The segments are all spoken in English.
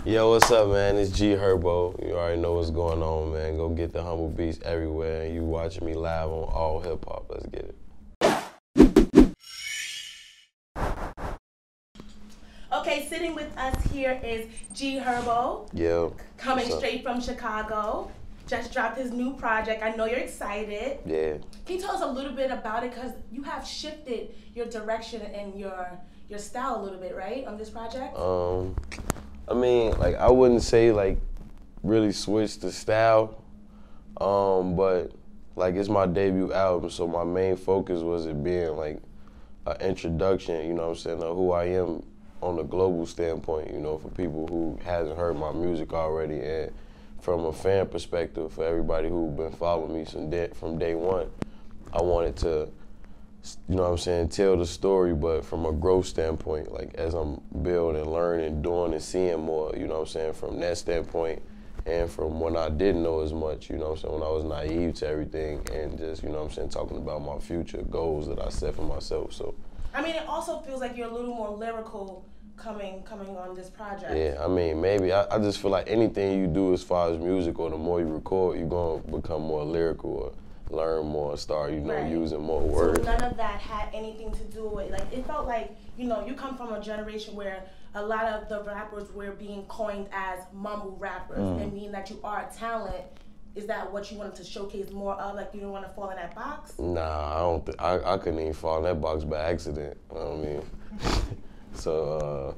Yo, what's up, man? It's G-Herbo. You already know what's going on, man. Go get the humble beats everywhere. And you watching me live on all hip hop. Let's get it. Okay, sitting with us here is G-Herbo. Yo. Coming straight from Chicago. Just dropped his new project. I know you're excited. Yeah. Can you tell us a little bit about it? Because you have shifted your direction and your style a little bit, right, on this project? I mean, like, I wouldn't say, like, really switch the style, but, like, it's my debut album, so my main focus was it being, like, an introduction, you know what I'm saying, of who I am on a global standpoint, you know, for people who hasn't heard my music already, and from a fan perspective, for everybody who's been following me from day one, I wanted to, you know what I'm saying, tell the story, but from a growth standpoint, like as I'm building, learning, doing, and seeing more, you know what I'm saying, from that standpoint, and from when I didn't know as much, you know what I'm saying, when I was naive to everything, and just, you know what I'm saying, talking about my future goals that I set for myself, so. I mean, it also feels like you're a little more lyrical coming on this project. Yeah, I mean, maybe. I just feel like anything you do as far as music, or the more you record, you're going to become more lyrical, or learn more, start, you know, right. Using more words. So none of that had anything to do with, like, it felt like, you know, you come from a generation where a lot of the rappers were being coined as mumble rappers, and meaning that you are a talent. Is that what you wanted to showcase more of? Like, you don't want to fall in that box? Nah, I don't think, I couldn't even fall in that box by accident, you know what I mean? So,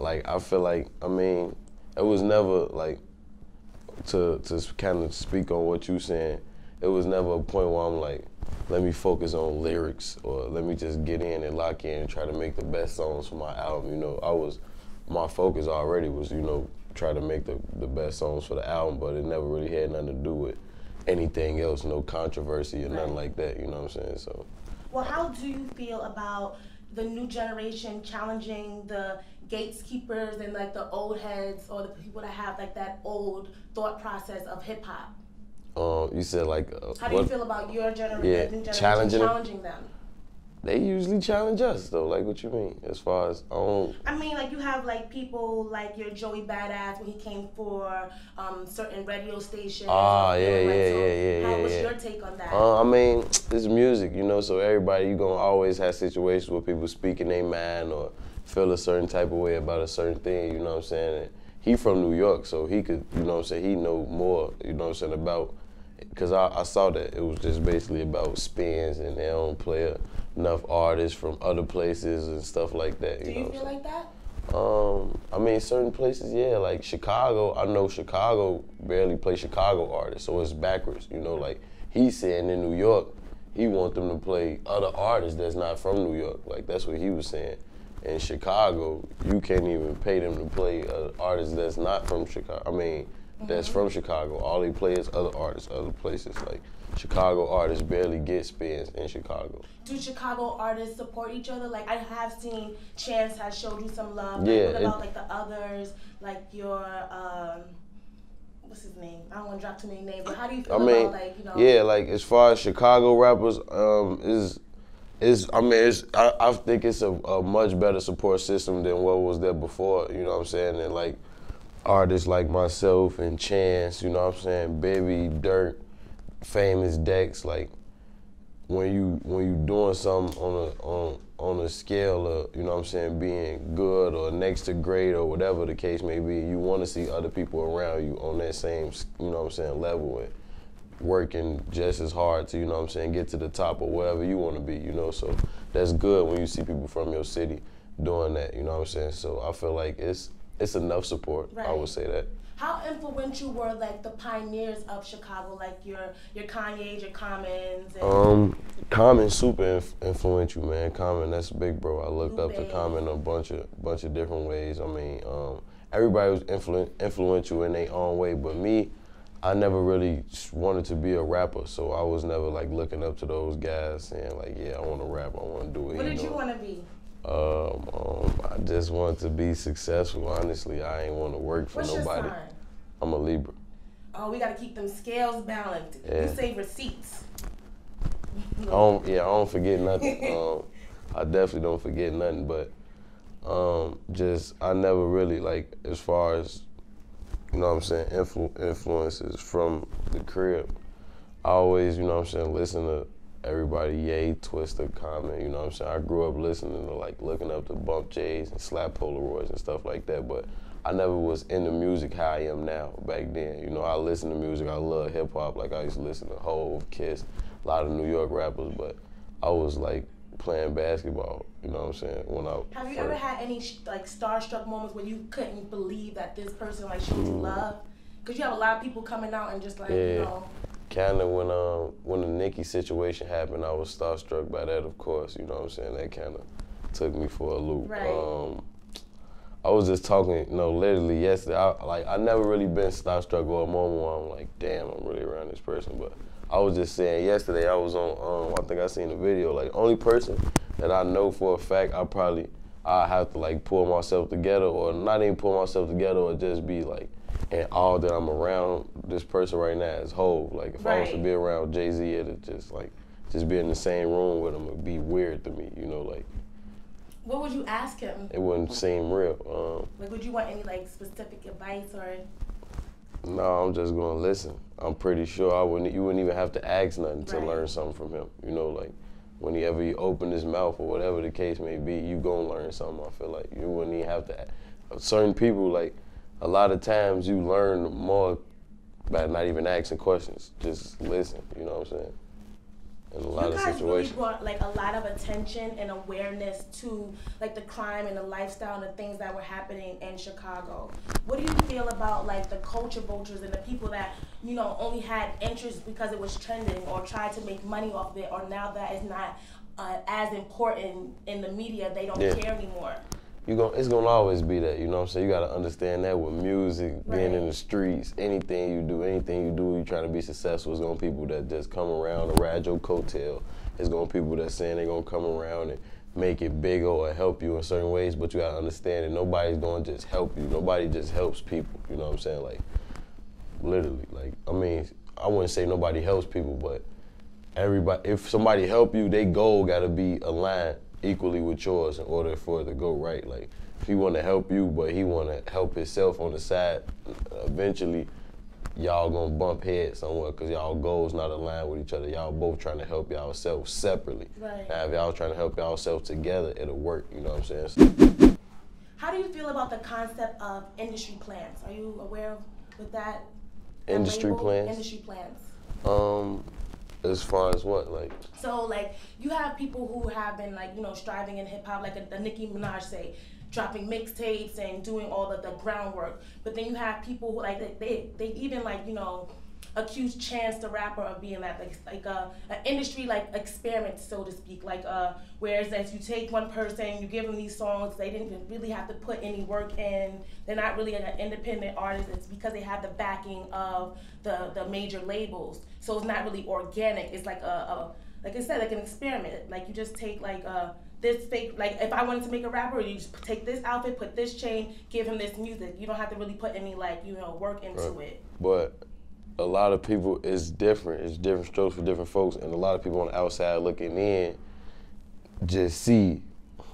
like, I feel like, I mean, it was never, like, to kind of speak on what you saying, it was never a point where I'm like, let me focus on lyrics, or let me just get in and lock in and try to make the best songs for my album. You know, my focus already was, you know, try to make the best songs for the album, but it never really had nothing to do with anything else, no controversy or nothing like that, you know what I'm saying, so. Well, how do you feel about the new generation challenging the gatekeepers and like the old heads, or the people that have like that old thought process of hip hop? You said like. How do you feel about your generation, yeah, new generation challenging them? They usually challenge us though. Like, what you mean? As far as I mean, like, you have like people like your Joey Badass when he came for certain radio stations. Ah, yeah. How was your take on that? I mean, it's music, you know. So everybody, you gonna always have situations where people speaking their mind or feel a certain type of way about a certain thing. You know what I'm saying? And he from New York, so he could, you know what I'm saying. He know more, you know what I'm saying, about. Because I saw that it was just basically about spins, and they don't play enough artists from other places and stuff like that. Do you feel like that? I mean, certain places, yeah, like Chicago, I know Chicago barely play Chicago artists, so it's backwards, you know, like he's saying in New York, he want them to play other artists that's not from New York, like that's what he was saying. In Chicago, you can't even pay them to play artists that's not from Chicago, I mean, that's from Chicago. All they play is other artists, other places, like Chicago artists barely get spins in Chicago. Do Chicago artists support each other? Like, I have seen Chance has showed you some love. Yeah. Like, what about like the others, like your what's his name? I don't want to drop too many names, but how do you feel about, like, you know? Yeah, like as far as Chicago rappers, I think it's a much better support system than what was there before. You know what I'm saying? And like artists like myself and Chance, you know what I'm saying, Baby, Dirt, Famous Dex, like when you doing something on a scale of, you know what I'm saying, being good or next to great or whatever the case may be, you want to see other people around you on that same, you know what I'm saying, level, and working just as hard to, you know what I'm saying, get to the top or wherever you want to be, you know, so that's good when you see people from your city doing that, you know what I'm saying, so I feel like it's enough support, right. I would say that. How influential were like the pioneers of Chicago, like your Kanye's, your Commons? And Common super influential, man. Common, that's big, bro. I looked up to Common a bunch of different ways. I mean, everybody was influential in their own way, but me, I never really wanted to be a rapper, so I was never like looking up to those guys saying like, yeah, I want to rap, I want to do it. What did you want to be? I just wanted to be successful, honestly. I ain't want to work for nobody. What's your sign? I'm a Libra. Oh, we got to keep them scales balanced. Yeah. You say receipts. I don't forget nothing. I definitely don't forget nothing, but Just I never really like as far as you know what I'm saying influences from the crib. I always you know what I'm saying listen to everybody, Ye, Twista, Common, you know what I'm saying? I grew up listening to like looking up to Bump J's and Slap Polaroids and stuff like that, but I never was into music how I am now back then. You know, I listen to music, I love hip hop, like I used to listen to Hove, Kiss, a lot of New York rappers, but I was like playing basketball, you know what I'm saying? Have you ever had any like starstruck moments where you couldn't believe that this person like showed you love? Because you have a lot of people coming out and just like, you know. Kind of when the Nicki situation happened, I was starstruck by that, of course. You know what I'm saying? That kind of took me for a loop. Right. I was just talking, you know, literally yesterday. I never really been starstruck or a moment where I'm like, damn, I'm really around this person. But I was just saying yesterday, I was on, I think I seen a video. Like, only person that I know for a fact, I have to like pull myself together, or not even pull myself together, or just be like. And all that I'm around this person right now is Hove. Like if I was to be around Jay-Z, it'd just be in the same room with him would be weird to me, you know, like. What would you ask him? It wouldn't seem real. Like would you want any like specific advice or? No, I'm just gonna listen. I'm pretty sure you wouldn't even have to ask nothing to learn something from him. You know, like whenever he open his mouth or whatever the case may be, you gonna learn something. I feel like you wouldn't even have to. Certain people like. A lot of times you learn more by not even asking questions. Just listen, you know what I'm saying? In a lot of situations. You guys really brought like a lot of attention and awareness to like the crime and the lifestyle and the things that were happening in Chicago. What do you feel about like the culture vultures and the people that, you know, only had interest because it was trending or tried to make money off of it, or now that it's not as important in the media, they don't care anymore? It's gonna always be that, you know what I'm saying? You gotta understand that with music, being in the streets, anything you do, you trying to be successful, it's gonna be people that just come around and ride your coattail. It's gonna be people that saying they're gonna come around and make it bigger or help you in certain ways, but you gotta understand that nobody's gonna just help you. Nobody just helps people, you know what I'm saying? Like, literally, like, I mean, I wouldn't say nobody helps people, but if somebody help you, their goal gotta be aligned equally with yours in order for it to go right. Like if he want to help you, but he want to help himself on the side, eventually y'all gonna bump heads somewhere because y'all goals not aligned with each other. Y'all both trying to help y'allselves separately. Right. Now if y'all trying to help y'allselves together, it'll work. You know what I'm saying? How do you feel about the concept of industry plans? Are you aware with that? Industry plans? Industry plans. As far as what, like? So, like, you have people who have been, like, you know, striving in hip-hop, like a Nicki Minaj, say, dropping mixtapes and doing all of the groundwork. But then you have people who, like, they even, like, you know, accuse Chance the Rapper of being that, like an industry, like, experiment, so to speak. Like, whereas as you take one person, you give them these songs, they didn't really have to put any work in. They're not really an independent artist. It's because they have the backing of the major labels. So it's not really organic. It's like like I said, like an experiment. Like you just take like this fake, like if I wanted to make a rapper, you just take this outfit, put this chain, give him this music. You don't have to really put any like, you know, work into it. But a lot of people, it's different. It's different strokes for different folks, and a lot of people on the outside looking in just see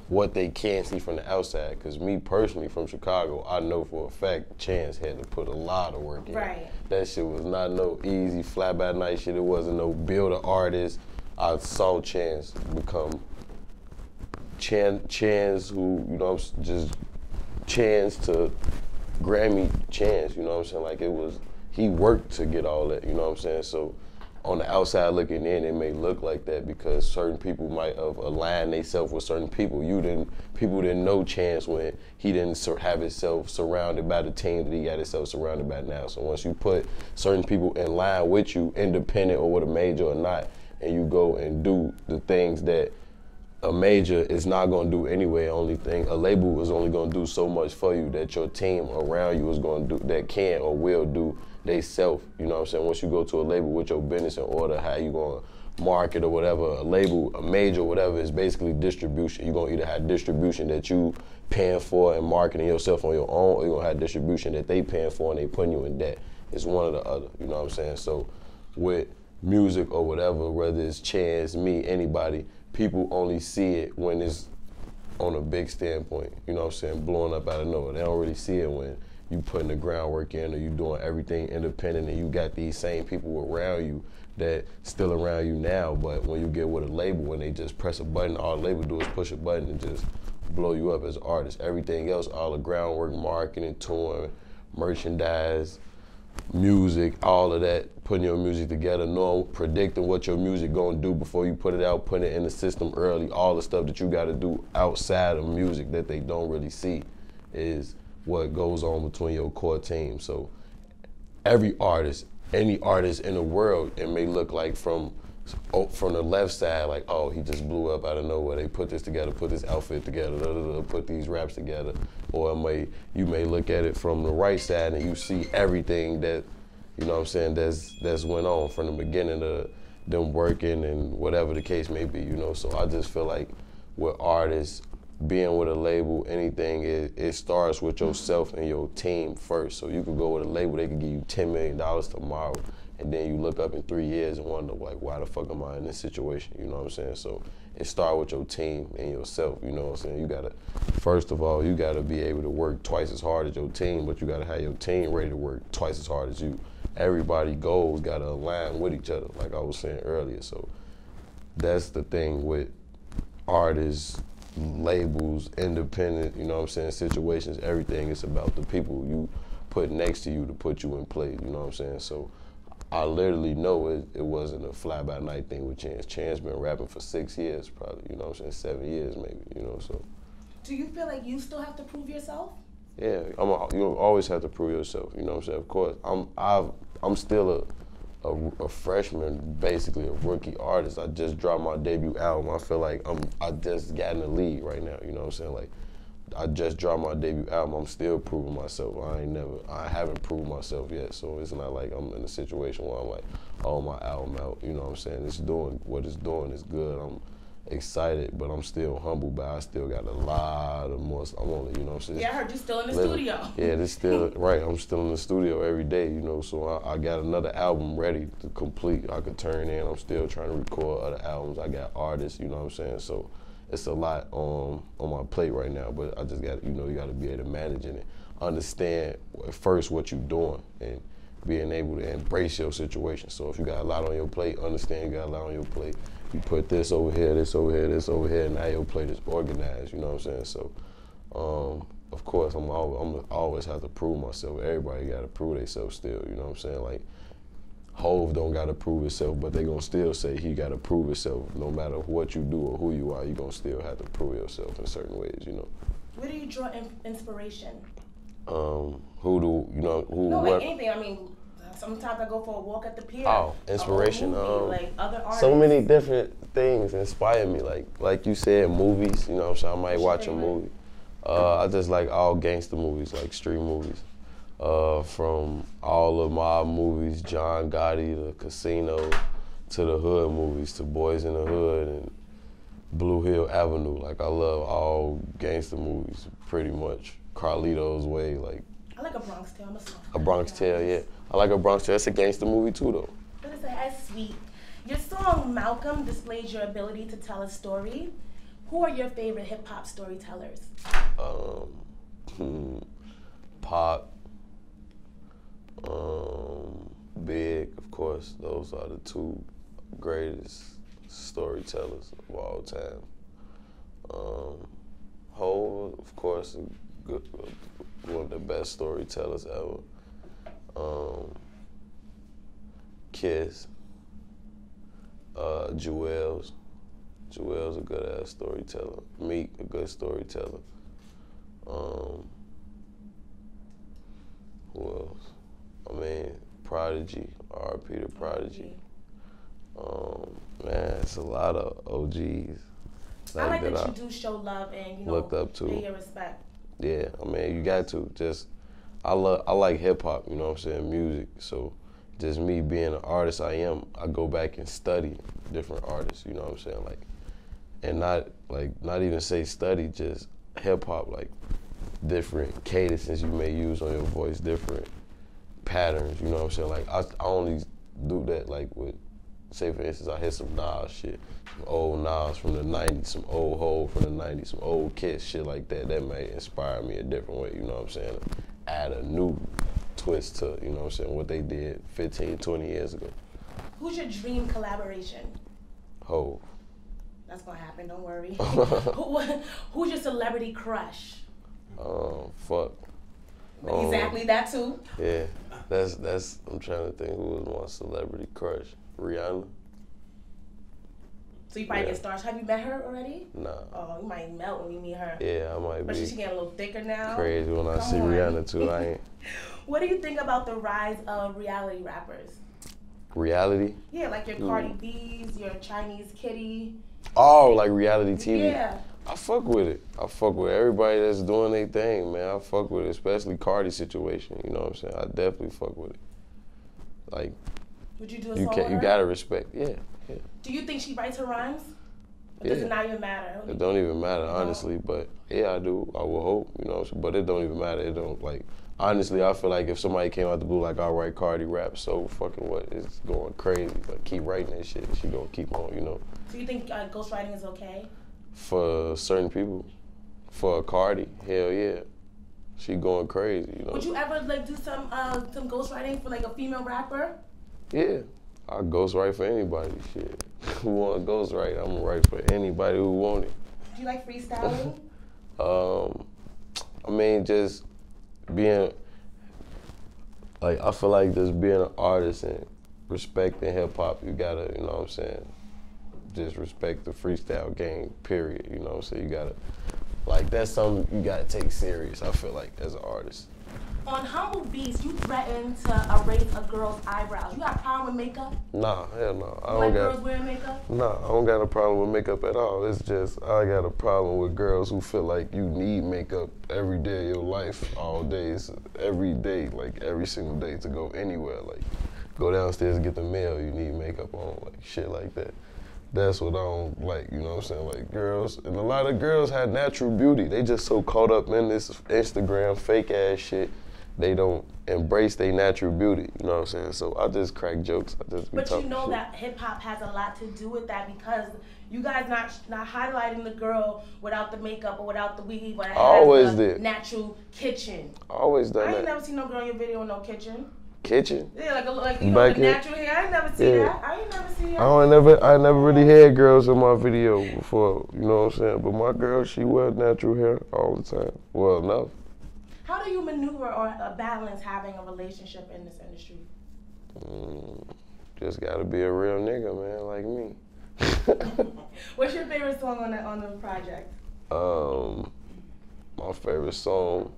what they can see from the outside. Because me personally from Chicago, I know for a fact Chance had to put a lot of work in. Right. That shit was not no easy fly by night shit. It wasn't no build an artist. I saw Chance become Chance who, you know, just Chance to Grammy Chance, you know what I'm saying? Like it was, he worked to get all that, you know what I'm saying? So on the outside looking in, it may look like that because certain people might have aligned themselves with certain people. People didn't know Chance when he didn't have himself surrounded by the team that he got himself surrounded by now. So once you put certain people in line with you, independent or with a major or not, and you go and do the things that a major is not gonna do anyway. Only thing, a label is only gonna do so much for you that your team around you is gonna do, that can or will do they self, you know what I'm saying? Once you go to a label with your business in order, how you gonna market or whatever, a label, a major, whatever, is basically distribution. You're gonna either have distribution that you paying for and marketing yourself on your own, or you're gonna have distribution that they paying for and they putting you in debt. It's one or the other, you know what I'm saying? So with music or whatever, whether it's Chance, me, anybody, people only see it when it's on a big standpoint, you know what I'm saying, blowing up out of nowhere. They don't really see it when you putting the groundwork in or you doing everything independent and you got these same people around you that still around you now, but when you get with a label, when they just press a button, all the label do is push a button and just blow you up as an artist. Everything else, all the groundwork, marketing, touring, merchandise, music, all of that, putting your music together, knowing, predicting what your music gonna do before you put it out, putting it in the system early, all the stuff that you gotta do outside of music that they don't really see is what goes on between your core team. So every artist, any artist in the world, it may look like from the left side, like, oh, he just blew up out of nowhere. They put this together, put this outfit together, put these raps together. Or you may look at it from the right side and you see everything that, you know what I'm saying, that's went on from the beginning of them working and whatever the case may be, you know. So I just feel like with artists, being with a label, anything, it starts with yourself and your team first. So you could go with a label, they could give you $10 million tomorrow, and then you look up in 3 years and wonder, like, why the fuck am I in this situation? You know what I'm saying? So it starts with your team and yourself, you know what I'm saying? You gotta, first of all, you gotta be able to work twice as hard as your team, but you gotta have your team ready to work twice as hard as you. Everybody's goals gotta align with each other, like I was saying earlier. So that's the thing with artists, labels, independent, you know what I'm saying, situations, everything is about the people you put next to you to put you in place, you know what I'm saying? So I literally know it wasn't a fly-by-night thing with Chance. Chance been rapping for 6 years probably, you know what I'm saying, 7 years maybe, you know, so. Do you feel like you still have to prove yourself? Yeah, you always have to prove yourself, you know what I'm saying? Of course, I'm still a freshman, basically a rookie artist. I just dropped my debut album. I feel like I just got in the league right now, you know what I'm saying? Like, I just dropped my debut album. I'm still proving myself. I haven't proved myself yet, so it's not like I'm in a situation where I'm like, oh, my album out, you know what I'm saying? It's doing what it's doing is good. I'm excited, but I'm still humble, but I still got a lot of more. I'm only, you know what I'm saying? Yeah, I heard you still in the studio. Yeah, this still, right, I'm still in the studio every day, you know, so I got another album ready to complete. I could turn in. I'm still trying to record other albums. I got artists, you know what I'm saying? So it's a lot on my plate right now, but I just got, you know, you got to be able to manage it, understand first what you're doing, and being able to embrace your situation. So if you got a lot on your plate, understand you got a lot on your plate. You put this over here, this over here, this over here, and now your plate is organized, you know what I'm saying? So, of course, I'm always have to prove myself. Everybody got to prove themselves still, you know what I'm saying? Like, Hove don't got to prove himself, but they gonna still say he got to prove himself. No matter what you do or who you are, you gonna still have to prove yourself in certain ways, you know. Where do you draw inspiration? No, like anything. I mean, sometimes I go for a walk at the pier. Oh, inspiration. Movie, like other artists. So many different things inspire me. Like you said, movies. You know what I'm saying? I might watch a movie. I just like all gangster movies, like street movies. From all of my movies, John Gotti, the Casino, to the hood movies, to Boys in the Hood and Blue Hill Avenue. Like, I love all gangster movies, pretty much. Carlito's Way, like. I like A Bronx Tale. I'm a sucker. A Bronx Tale, yeah. I like A Bronx Tale. It's a gangster movie too, though. But it's that's sweet. Your song Malcolm displays your ability to tell a story. Who are your favorite hip hop storytellers? Pop. Big, of course. Those are the two greatest storytellers of all time. Hov, of course, one of the best storytellers ever. Kiss. Jewels. Jewel's a good ass storyteller. Meek, a good storyteller. Who else? I mean, Prodigy, R.I.P. to Prodigy. Man, it's a lot of OGs. I like that you do show love and, looked up to. Pay your respect. Yeah, I mean, you got to. I like hip hop, you know what I'm saying, music. So just me being an artist I go back and study different artists, you know what I'm saying? Like, and not even say study, just hip hop, like different cadences you may use on your voice, different patterns, you know what I'm saying? Like, I only do that like with say for instance, I hear some Nas shit, some old Nas from the 90s, some old Hov from the 90s, some old Kiss, shit like that. That may inspire me a different way, you know what I'm saying? Add a new twist to, you know what I'm saying, what they did 15, 20 years ago. Who's your dream collaboration? Hov. That's gonna happen, don't worry. Who's your celebrity crush? Fuck. Exactly that too? Yeah, that's, I'm trying to think who was my celebrity crush. Rihanna. So you probably get starstruck. Have you met her already? Nah. Oh, you might melt when you meet her. Yeah, I might be. But she's getting a little thicker now. Crazy when I see Rihanna too. I ain't. What do you think about the rise of reality rappers? Reality? Yeah, like your Cardi B's, your Chinese Kitty. Oh, like reality TV? Yeah. I fuck with it. I fuck with everybody that's doing their thing, man. I fuck with it, especially Cardi's situation. You know what I'm saying? I definitely fuck with it. Like, would you do a song with her? You gotta respect, yeah. Do you think she writes her rhymes? Or Yeah. does it not even matter? It don't even matter, honestly, but yeah, I do. I will hope, you know, but it don't even matter. It don't, like, honestly, I feel like if somebody came out the blue like, all right, Cardi rap, so fucking what? It's going crazy. Like, keep writing that shit. She gonna keep on, you know. So you think ghostwriting is okay? For certain people. For Cardi, hell yeah. She going crazy, you know. Would you ever like do some ghostwriting for like a female rapper? Yeah. I ghostwrite for anybody, shit. Who want to ghostwrite, I'm gonna write for anybody who want it. Do you like freestyling? I mean, just being, like, I feel like just being an artist and respecting hip hop, you gotta, you know what I'm saying, just respect the freestyle game, period, you know what I'm saying? You gotta, like, that's something you gotta take serious, I feel like, as an artist. On Humble Beats, you threatened to erase a girl's eyebrows. You got a problem with makeup? Nah, hell no. I don't like girls wearing makeup? Nah, I don't got a problem with makeup at all. It's just, I got a problem with girls who feel like you need makeup every day of your life, all days, every day, like every single day to go anywhere. Like, go downstairs and get the mail, you need makeup on, like shit like that. That's what I don't like, you know what I'm saying? Like girls, and a lot of girls have natural beauty. They just so caught up in this Instagram fake ass shit. They don't embrace their natural beauty, you know what I'm saying? So I just crack jokes. I just be but you know shit. that hip hop has a lot to do with that because you guys not highlighting the girl without the makeup or without the weave, but it has the natural kitchen. Always done that. I ain't never seen no girl in your video with no kitchen. Kitchen? Yeah, like you know, the natural hair. I ain't never seen that. I ain't never seen that. I never really had girls in my video before, you know what I'm saying? But my girl, she wear natural hair all the time. Well enough. How do you maneuver or balance having a relationship in this industry? Just gotta be a real nigga, man, like me. What's your favorite song on the project? My favorite song,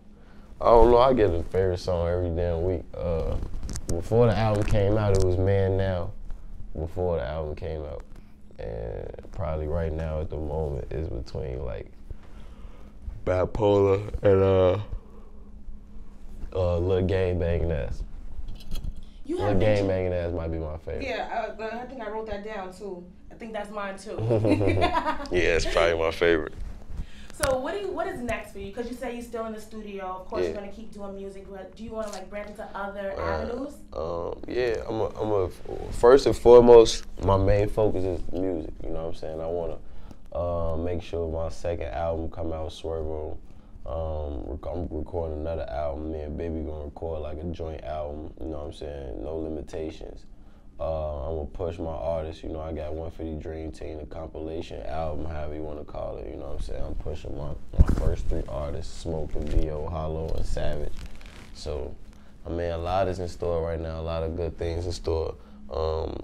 I don't know, I get a favorite song every damn week. Before the album came out, it was Man Now. Before the album came out. And probably right now at the moment is between like Bipolar and Lil Gang Bangin' Ass. Lil Gang Bangin' Ass might be my favorite. Yeah, I think I wrote that down too. I think that's mine too. Yeah, it's probably my favorite. So what is next for you? Because you say you're still in the studio. Of course, you're gonna keep doing music. But do you want to like branch into other avenues? Yeah, I'm a first and foremost, my main focus is music. You know what I'm saying? I wanna make sure my second album come out, Swerve Room. I'm recording another album. Me and Baby gonna record like a joint album. You know what I'm saying? No limitations. I'm gonna push my artists. You know, I got One for the Dream Team, a compilation album, however you wanna call it. You know what I'm saying? I'm pushing my first 3 artists, Smoke and D.O., Hollow, and Savage. So, I mean, a lot is in store right now. A lot of good things in store.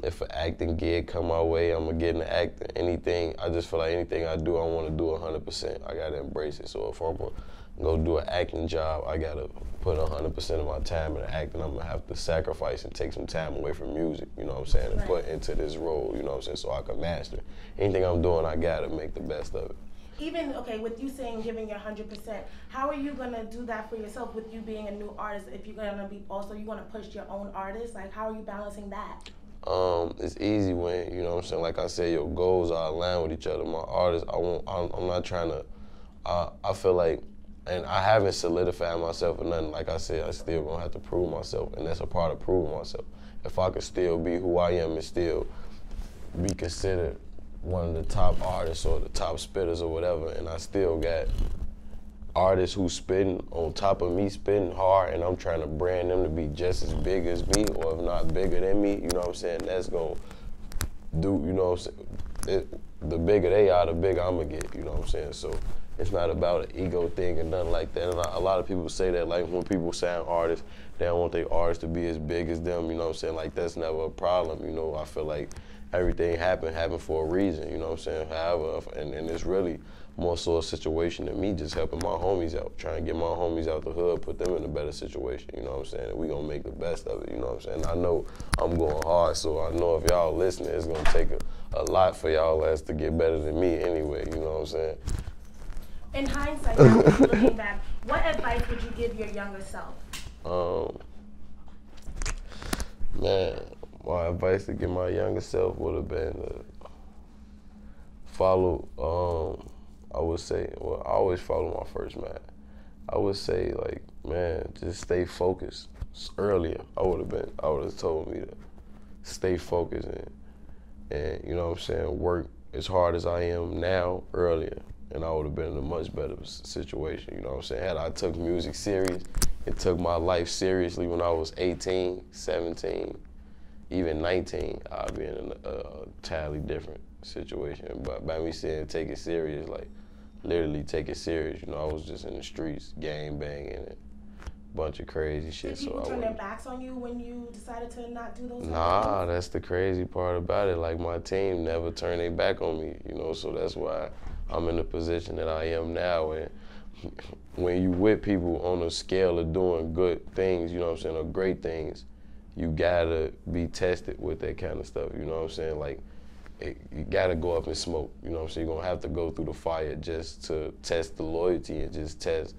If an acting gig come my way, I'm gonna get into acting. Anything, I just feel like anything I do, I wanna do 100%. I gotta embrace it. So if I'm gonna go do an acting job, I gotta put 100% of my time into acting. I'm gonna have to sacrifice and take some time away from music, you know what I'm saying, and put into this role, you know what I'm saying, so I can master. Anything I'm doing, I gotta make the best of it. Even, okay, with you saying giving your 100%, how are you gonna do that for yourself with you being a new artist? If you're gonna be also, you wanna push your own artist, like how are you balancing that? It's easy when, you know what I'm saying, like I said, your goals are aligned with each other. My artist, I'm not trying to, I feel like, and I haven't solidified myself or nothing. Like I said, I still gonna have to prove myself, and that's a part of proving myself. If I could still be who I am and still be considered one of the top artists or the top spitters or whatever, and I still got artists who spitting on top of me spitting hard, and I'm trying to brand them to be just as big as me, or if not bigger than me, you know what I'm saying? That's gonna do, you know what I'm saying? The bigger they are, the bigger I'm gonna get, you know what I'm saying? So it's not about an ego thing and nothing like that. And a lot of people say that, like when people sign artists, they don't want their artists to be as big as them, you know what I'm saying? Like that's never a problem, you know? I feel like everything happened for a reason, you know what I'm saying? However, and it's really more so a situation than me just helping my homies out, trying to get my homies out the hood, put them in a better situation, you know what I'm saying? And we gonna make the best of it, you know what I'm saying? I know I'm going hard, so I know if y'all listening, it's gonna take a lot for y'all ass to get better than me anyway, you know what I'm saying? In hindsight, now looking back, what advice would you give your younger self? Man, my advice to give my younger self would have been to follow, I would say, well, I always follow my first man. I would say, like, man, just stay focused. Earlier, I would have told me to stay focused and you know what I'm saying, work as hard as I am now earlier, and I would have been in a much better situation, you know what I'm saying? Had I took music serious and took my life seriously when I was 18, 17, even 19, I'd be in a entirely different situation. But by me saying take it serious, like literally take it serious, you know, I was just in the streets, gang banging and a bunch of crazy shit. Did people turn their backs on you when you decided to not do those? Nah, that's the crazy part about it. Like my team never turned their back on me, you know, so that's why I'm in the position that I am now. And when you with people on a scale of doing good things, you know what I'm saying, or great things, you gotta be tested with that kind of stuff, you know what I'm saying? Like, you gotta go up in smoke, you know what I'm saying? You're gonna have to go through the fire just to test the loyalty and just test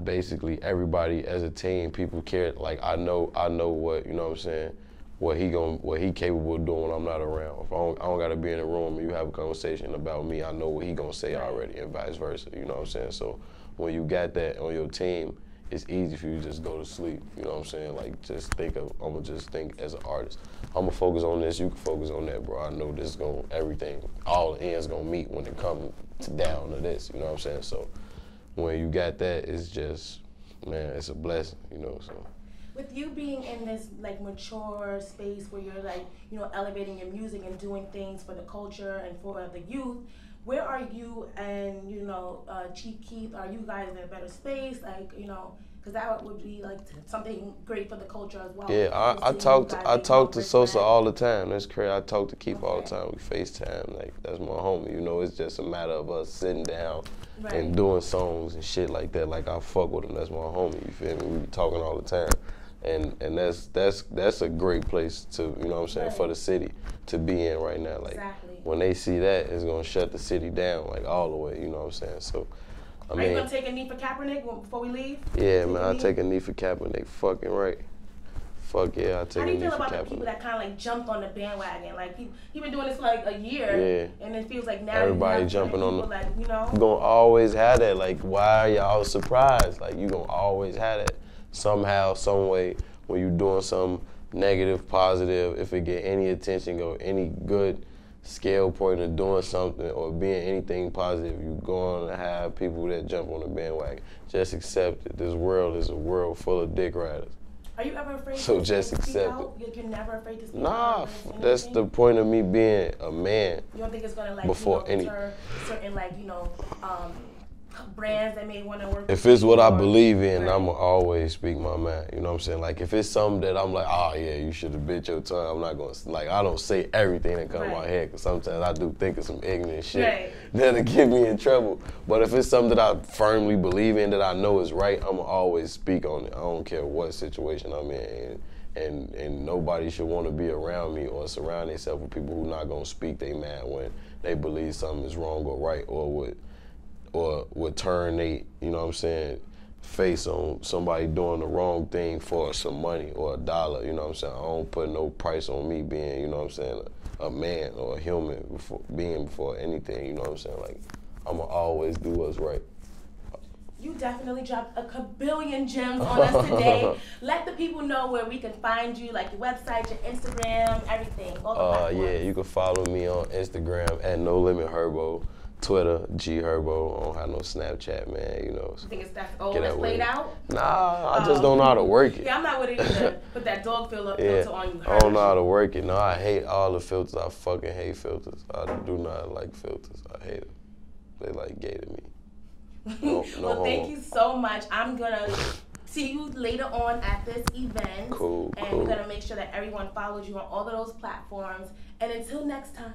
basically everybody as a team. People care, like I know what, you know what I'm saying, what he capable of doing when I'm not around. If I don't gotta be in a room and you have a conversation about me, I know what he gonna say already and vice versa, you know what I'm saying? So when you got that on your team, it's easy for you to just go to sleep, you know what I'm saying? Like just think of, I'm gonna just think as an artist. I'm gonna focus on this, you can focus on that, bro. I know this is gonna, everything, all the ends gonna meet when it comes down to this, you know what I'm saying? So when you got that, it's just, man, it's a blessing, you know, so. With you being in this like mature space where you're like, you know, elevating your music and doing things for the culture and for the youth, where are you and, you know, Chief Keith, are you guys in a better space? Like, you know, because that would be like something great for the culture as well. Yeah, I talk to Sosa all the time. That's crazy. I talk to Keith all the time. We FaceTime. Like, that's my homie. You know, it's just a matter of us sitting down and doing songs and shit like that. Like, I fuck with him. That's my homie. You feel me? We be talking all the time. And that's a great place to, you know what I'm saying, for the city to be in right now. Like, when they see that, it's gonna shut the city down, like, all the way, you know what I'm saying? So, I mean, are you gonna take a knee for Kaepernick before we leave? Yeah, man, I'll take a knee for Kaepernick. Fucking right. Fuck yeah, I'll take a knee for Kaepernick. How do you feel about the people that kind of like jumped on the bandwagon? Like, he been doing this for like a year, and it feels like now everybody jumping on the, like, you know? You gonna always have that. Like, why are y'all surprised? Like, you gonna always have that. Somehow, some way, when you doing something negative, positive, if it get any attention or any good scale point of doing something or being anything positive, you're going to have people that jump on the bandwagon. Just accept it. This world is a world full of dick riders. Are you ever afraid to just accept it? You're never afraid to speak out? Nah, that's the point of me being a man. You don't think it's going to, like, before deter certain, like, you know, brands that may want to work with? If it's what I believe in, I'ma always speak my mind. You know what I'm saying? Like, if it's something that I'm like, oh yeah, you should have bit your tongue, I'm not gonna, like, I don't say everything that comes my head, because sometimes I do think of some ignorant shit that'll get me in trouble. But if it's something that I firmly believe in, that I know is right, I'ma always speak on it. I don't care what situation I'm in. And nobody should want to be around me or surround themselves with people who not gonna speak their mind when they believe something is wrong or right, or would turn they, you know what I'm saying, face on somebody doing the wrong thing for some money or a dollar, you know what I'm saying? I don't put no price on me being, you know what I'm saying, a man or a human before anything, you know what I'm saying? Like, I'ma always do what's right. You definitely dropped a kabillion gems on us today. Let the people know where we can find you, like your website, your Instagram, everything. All the platforms. Yeah, you can follow me on Instagram at No Limit Herbo, Twitter G-Herbo. I don't have no Snapchat, man. You know. You think it's that's laid out? Nah, I just don't know how to work it. Yeah, I'm not with it either. Put that dog filter on you. I don't know how to work it. No, I hate all the filters. I fucking hate filters. I do not like filters. I hate them. They like gay to me. No, well, thank you so much. I'm gonna see you later on at this event. Cool. And we're gonna make sure that everyone follows you on all of those platforms. And until next time.